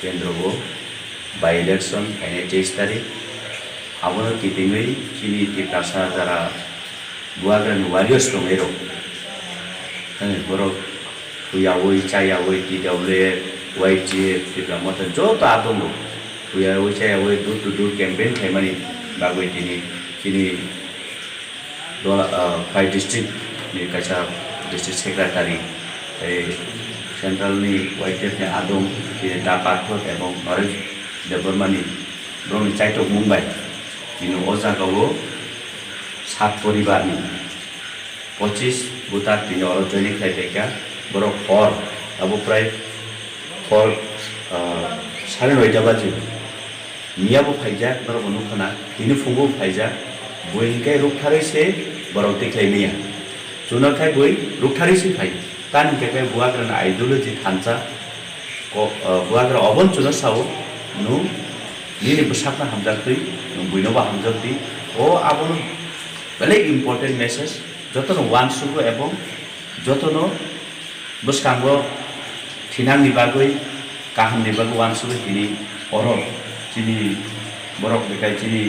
केन्द्रको by election फाइने 23 तारिख आबोनो किपिङै चिनी तिप्रासा जारा बुवाग्रानि वारियर्स दंगेरो borok uyawui chayawui tidawle waiji tiga mata joto adongo uyawui chayawui door to door campaign khaimani bagoi kini dola 5 district ni kaisa district secretary central ni waitef ni adong kini dapatot ebong Naresh Debormani broni chaitok Mumbai kini ojagawo 7 poribar ni 25 butar tini oro joining khaipeka borok hor abo pray hor 9:30 baje miyabo phaijak borok nukhana tini fungo phaijak boinkai rukthari se borok tiklaimia junakai boi rukthari se phai tan kekai buagrana ideology thancha buagra obon chuna sao nu nini busakna hamjaktui nu buinoba hamjakti o abono very important message jotono wansugo ebong jotono boskango thinangni bagoi kahamni bagoi wansugo tini oro tini borok bekai tini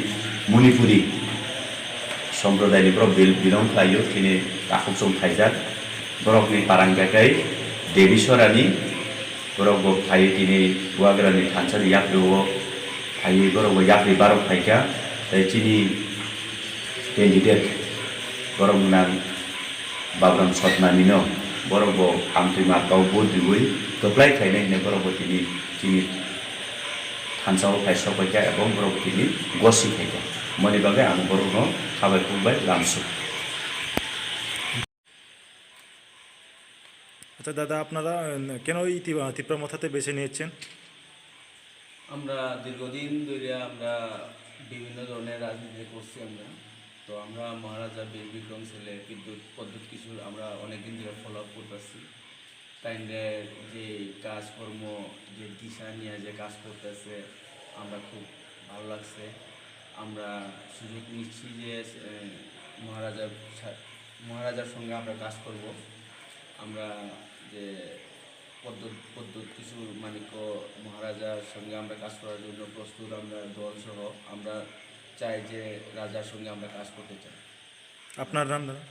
Manipuri সম্প্রদায়নি borok belong khlaio tini takhuksom khaijak borokni paranggakai Devi Sorani borok bo phai tini buagrani thanchani yaprio phai borok bo yapri barok phaika tini candidate borok nang Babram Sotmanino borok bo amtui markau bodui keplai khainai ne borok bo tini thansao phaisok baika ebong borok tini gosi khaika mani bagai ang borok no khabai khulbai lamsu। আচ্ছা দাদা, আপনারা কেন এই তিপ্রামথাতে বেছে নিয়েছেন? আমরা দীর্ঘদিন ধরে আমরা বিভিন্ন ধরনের রাজনীতি করছি তো আমরা মহারাজা বীর বিক্রম ছেলে বিদ্যুৎ পদ্ধতি কিছু আমরা অনেকদিন ধরে ফলো আপ করতেছি তাইদের যে কাজকর্ম যে দিশা নিয়ে যে কাজ করতেছে আমরা খুব ভালো লাগছে। আমরা সুযোগ নিচ্ছি যে মহারাজার সঙ্গে আমরা কাজ করব। আমরা যে পদ্ধতি কিছু মানিক্য মহারাজার সঙ্গে আমরা কাজ করার জন্য প্রস্তুত। আমরা দল সহ আমরা চাই যে রাজার সঙ্গে আমরা কাজ করতে চাই। আপনার নাম দাদা?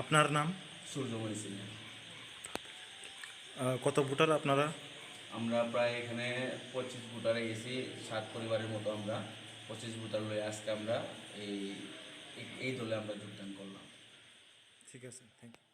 আপনার নাম? সূর্যমণি সিনহা। কত ভোটার আপনারা? আমরা প্রায় এখানে 25 ভোটারে গেছি, 7 পরিবারের মতো আমরা 25 ভোটার লয়ে আজকে আমরা এই দলে আমরা যোগদান করলাম। ঠিক আছে, থ্যাংক ইউ।